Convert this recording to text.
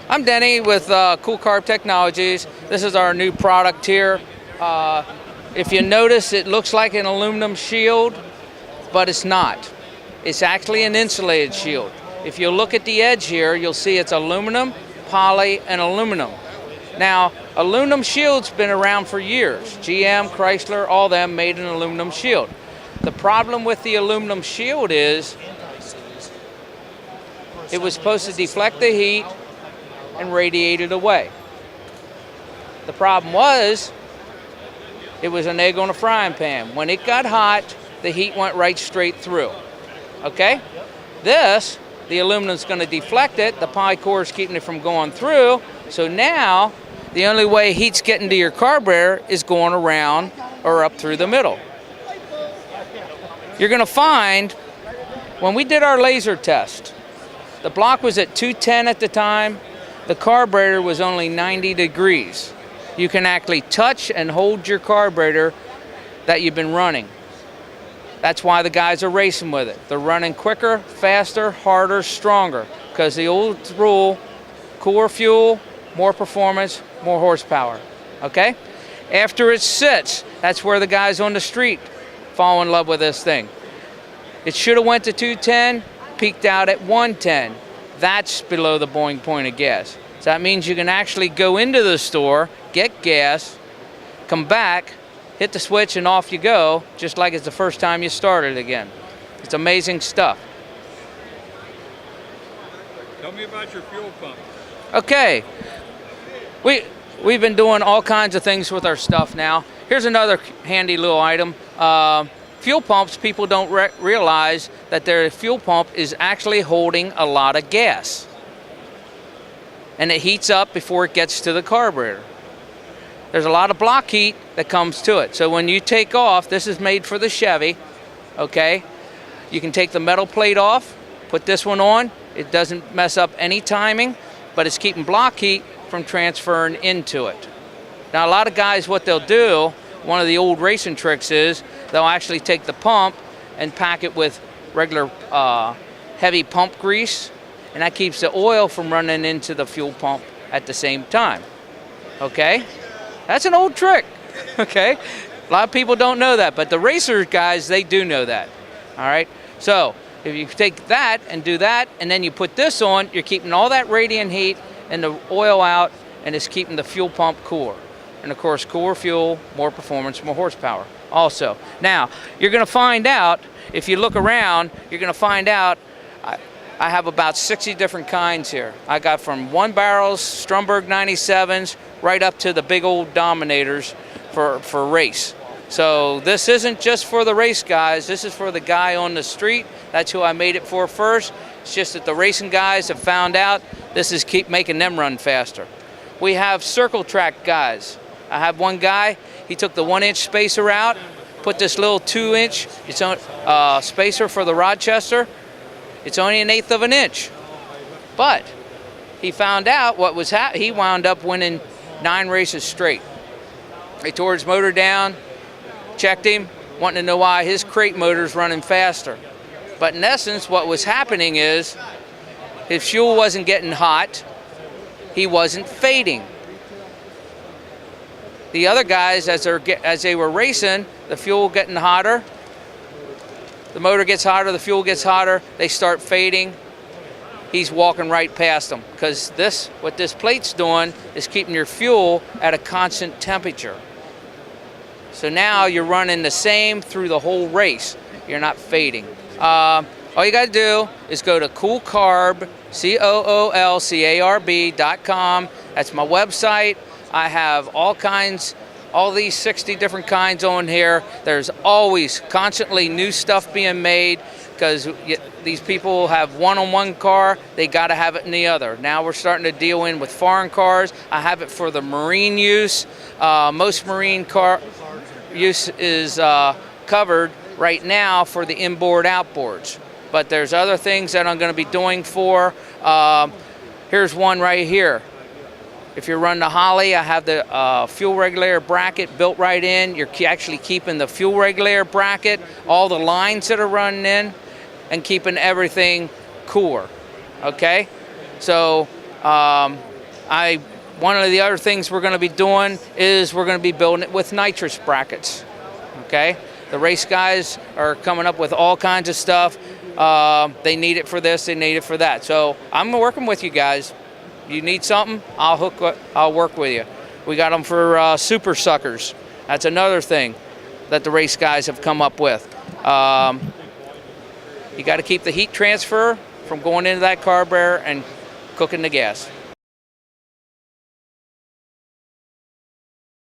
I'm Denny with Cool Carb Technologies. This is our new product here. If you notice, it looks like an aluminum shield, but it's not. It's actually an insulated shield. If you look at the edge here, you'll see it's aluminum, poly, and aluminum. Now, aluminum shield's been around for years. GM, Chrysler, all them made an aluminum shield. The problem with the aluminum shield is it was supposed to deflect the heat and radiate it away. The problem was it was an egg on a frying pan. When it got hot, the heat went right straight through. Okay? This, the aluminum's going to deflect it. The poly core is keeping it from going through. So now, the only way heat's getting to your carburetor is going around or up through the middle. You're going to find, when we did our laser test, the block was at 210 at the time. The carburetor was only 90 degrees. You can actually touch and hold your carburetor that you've been running. That's why the guys are racing with it. They're running quicker, faster, harder, stronger. Because the old rule, cooler fuel, more performance, more horsepower. Okay? After it sits, that's where the guys on the street fall in love with this thing. It should have went to 210, peaked out at 110. That's below the boiling point of gas. So that means you can actually go into the store, get gas, come back, hit the switch, and off you go, just like it's the first time you started again. It's amazing stuff. Tell me about your fuel pump. Okay. We've been doing all kinds of things with our stuff now. Here's another handy little item. Fuel pumps, people don't realize that their fuel pump is actually holding a lot of gas. And it heats up before it gets to the carburetor. There's a lot of block heat that comes to it. So when you take off, this is made for the Chevy, okay? You can take the metal plate off, put this one on. It doesn't mess up any timing, but it's keeping block heat from transferring into it. Now a lot of guys, what they'll do, one of the old racing tricks is they'll actually take the pump and pack it with regular heavy pump grease, and that keeps the oil from running into the fuel pump at the same time. Okay? That's an old trick. Okay? A lot of people don't know that, but the racer guys, they do know that. All right? So if you take that and do that, and then you put this on, you're keeping all that radiant heat and the oil out, and it's keeping the fuel pump cooler. And of course, cooler fuel, more performance, more horsepower also. Now, you're going to find out, if you look around, you're going to find out I have about 60 different kinds here. I got from 1 barrels, Stromberg 97s, right up to the big old Dominators for race. So this isn't just for the race guys, this is for the guy on the street. That's who I made it for first. It's just that the racing guys have found out this is keep making them run faster. We have circle track guys. I have one guy, he took the 1-inch spacer out, put this little 2-inch spacer for the Rochester. It's only 1/8 of an inch. But he found out what was he wound up winning 9 races straight. They tore his motor down, checked him, wanting to know why his crate motor's running faster. But in essence, what was happening is his fuel wasn't getting hot, he wasn't fading. The other guys, as they were racing, the fuel getting hotter, the motor gets hotter, the fuel gets hotter, they start fading. He's walking right past them because what this plate's doing is keeping your fuel at a constant temperature. So now you're running the same through the whole race. You're not fading. All you got to do is go to coolcarb, coolcarb.com. That's my website. I have all these 60 different kinds on here. There's always constantly new stuff being made because these people have one on one car, they got to have it in the other. Now we're starting to deal in with foreign cars. I have it for the marine use. Most marine car use is covered right now for the inboard outboards. But there's other things that I'm going to be doing for. Here's one right here. If you're running the Holly, I have the fuel regulator bracket built right in. You're actually keeping the fuel regulator bracket, all the lines that are running in, and keeping everything cooler, okay? So One of the other things we're going to be doing is we're going to be building it with nitrous brackets. Okay, the race guys are coming up with all kinds of stuff. They need it for this, they need it for that. So I'm working with you guys. You need something, I'll work with you. We got them for super suckers. That's another thing that the race guys have come up with. You got to keep the heat transfer from going into that carburetor and cooking the gas.